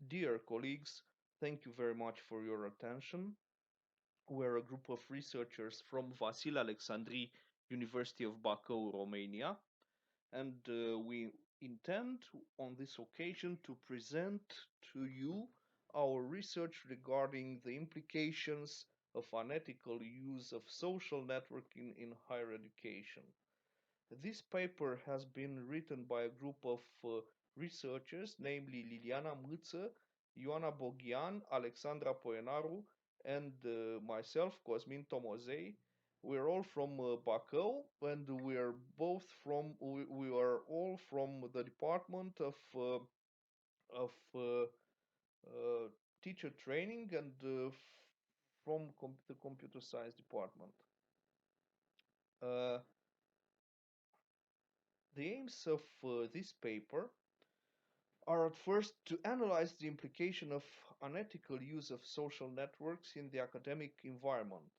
Dear colleagues, thank you very much for your attention. We're a group of researchers from Vasile Alexandri University of Bacau, Romania, and we intend on this occasion to present to you our research regarding the implications of unethical use of social networking in higher education. This paper has been written by a group of researchers, namely Liliana, Ioana Boghian, Alexandra Poenaru, and myself, Cosmin Tomozei. We're all from Bacau, and we are all from the department of uh, teacher training and from the computer science department. Uh, the aims of this paper are at first to analyze the implication of unethical use of social networks in the academic environment.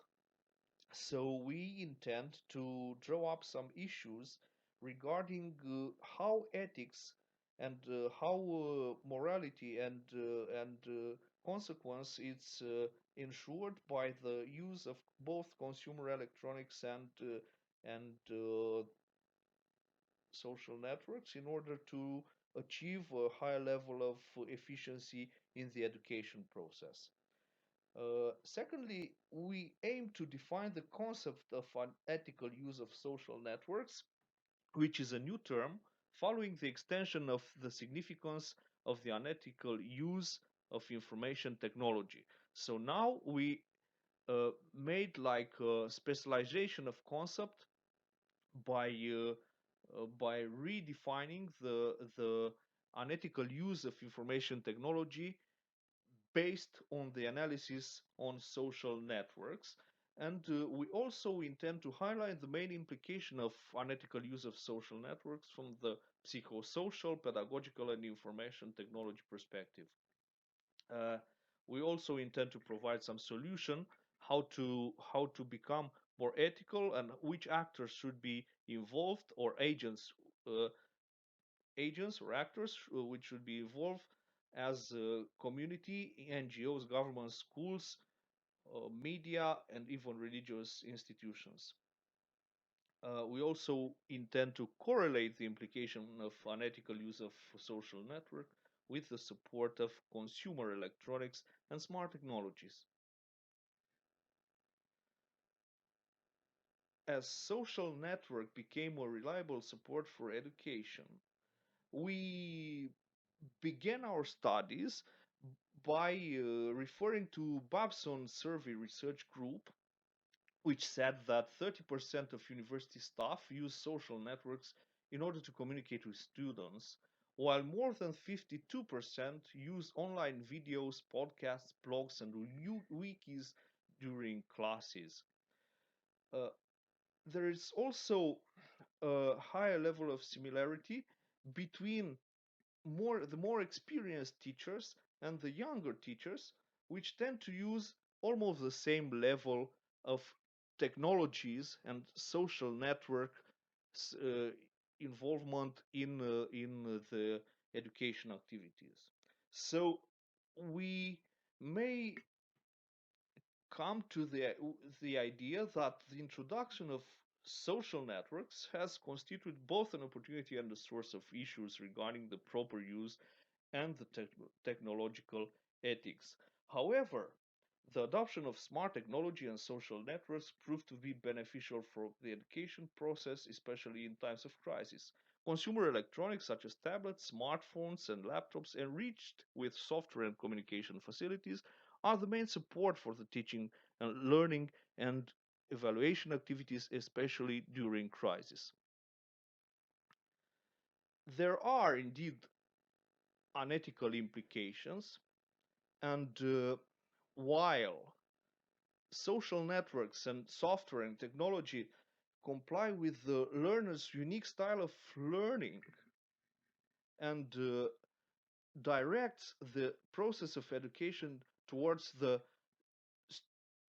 So we intend to draw up some issues regarding how ethics and how morality and consequence is ensured by the use of both consumer electronics and social networks in order to achieve a higher level of efficiency in the education process. Secondly, we aim to define the concept of an ethical use of social networks, which is a new term following the extension of the significance of the unethical use of information technology. So now we made like a specialization of concept by redefining the unethical use of information technology based on the analysis on social networks. And we also intend to highlight the main implication of unethical use of social networks from the psychosocial, pedagogical, and information technology perspective. Uh, we also intend to provide some solution how to become more ethical and which actors should be involved or uh, agents or actors which should be involved as community, NGOs, government, schools, media, and even religious institutions. We also intend to correlate the implication of unethical use of social network with the support of consumer electronics and smart technologies. As social network became a reliable support for education, we began our studies by referring to Babson survey research group, which said that 30% of university staff use social networks in order to communicate with students, while more than 52% use online videos, podcasts, blogs, and wikis during classes. Uh, there is also a higher level of similarity between the more experienced teachers and the younger teachers, which tend to use almost the same level of technologies and social network uh, involvement in the education activities. So we may come to the idea that the introduction of social networks has constituted both an opportunity and a source of issues regarding the proper use and the technological ethics. However, the adoption of smart technology and social networks proved to be beneficial for the education process, especially in times of crisis. Consumer electronics such as tablets, smartphones, and laptops, enriched with software and communication facilities, are the main support for the teaching and learning and evaluation activities, especially during crisis. There are indeed unethical implications, and while social networks and software and technology comply with the learner's unique style of learning and directs the process of education towards the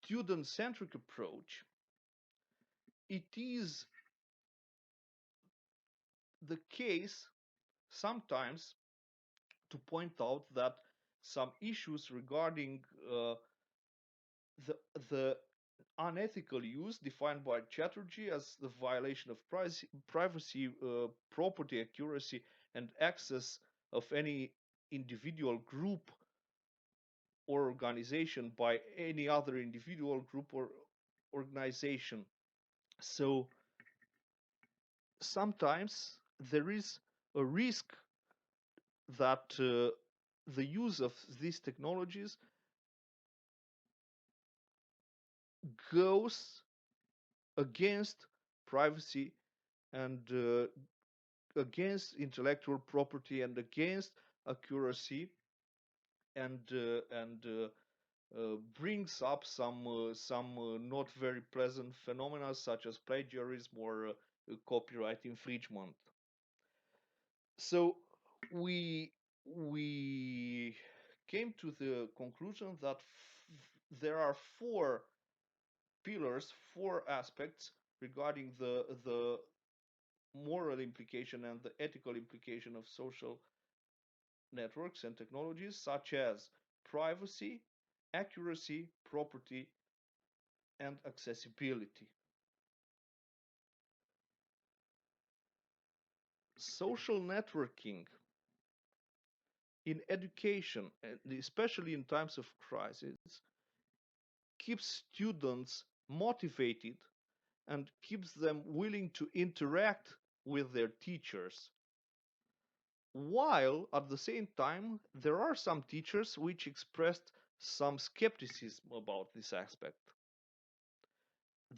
student-centric approach, it is the case sometimes to point out that some issues regarding the unethical use defined by Chatterjee as the violation of privacy, property accuracy, and access of any individual group or organization by any other individual group or organization. So sometimes there is a risk that the use of these technologies goes against privacy and against intellectual property and against accuracy and brings up some not very pleasant phenomena such as plagiarism or copyright infringement. So we we came to the conclusion that there are four pillars, four aspects regarding the moral implication and the ethical implication of social networks and technologies, such as privacy, accuracy, property, and accessibility. Social networking in education, and especially in times of crisis, keeps students motivated and keeps them willing to interact with their teachers. While at the same time, there are some teachers which expressed some skepticism about this aspect.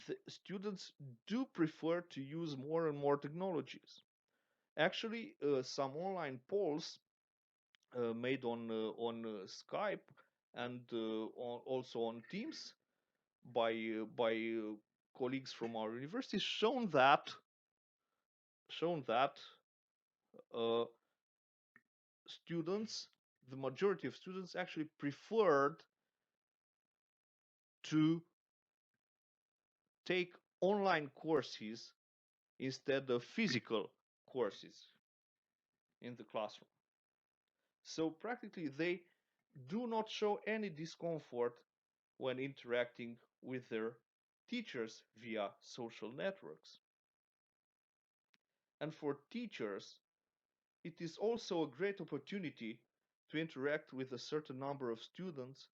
The students do prefer to use more and more technologies. Actually, some online polls made on Skype and also on Teams by colleagues from our university shown that uh, students, the majority of students actually preferred to take online courses instead of physical courses in the classroom. So practically they do not show any discomfort when interacting with their teachers via social networks. And for teachers, it is also a great opportunity to interact with a certain number of students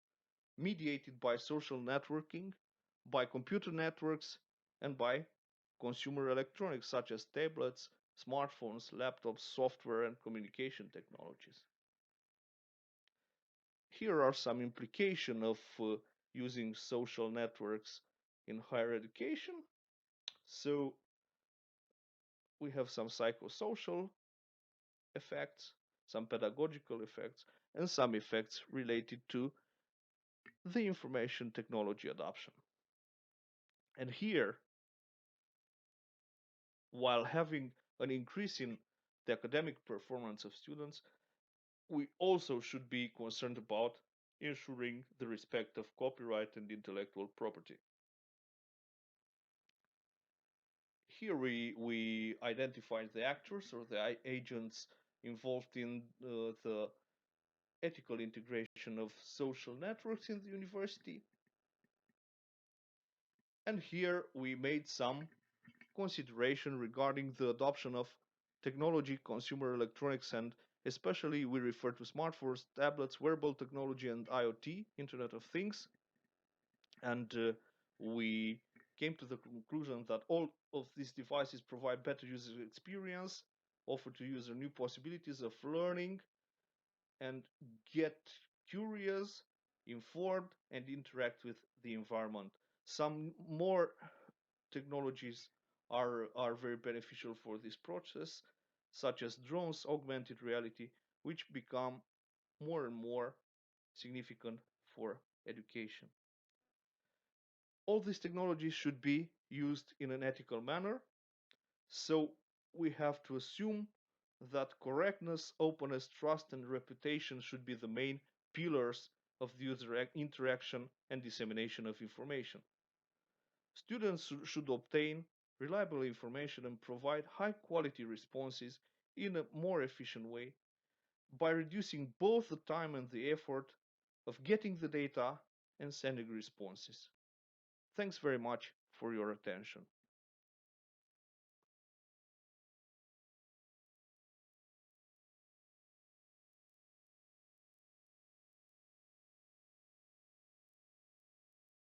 mediated by social networking, by computer networks, and by consumer electronics such as tablets, smartphones, laptops, software, and communication technologies. Here are some implications of using social networks in higher education. So we have some psychosocial effects, some pedagogical effects, and some effects related to the information technology adoption. And here, while having an increase in the academic performance of students, we also should be concerned about ensuring the respect of copyright and intellectual property. Here we identify the actors or the agents involved in the ethical integration of social networks in the university. And here we made some consideration regarding the adoption of technology, consumer electronics, and especially we refer to smartphones, tablets, wearable technology, and IoT, Internet of Things. And we came to the conclusion that all of these devices provide better user experience, offer to user new possibilities of learning, and get curious, informed, and interact with the environment. Some more technologies are very beneficial for this process, such as drones, augmented reality, which become more and more significant for education. All these technologies should be used in an ethical manner, so we have to assume that correctness, openness, trust, and reputation should be the main pillars of the user interaction and dissemination of information. Students should obtain reliable information and provide high quality responses in a more efficient way by reducing both the time and the effort of getting the data and sending responses. Thanks very much for your attention.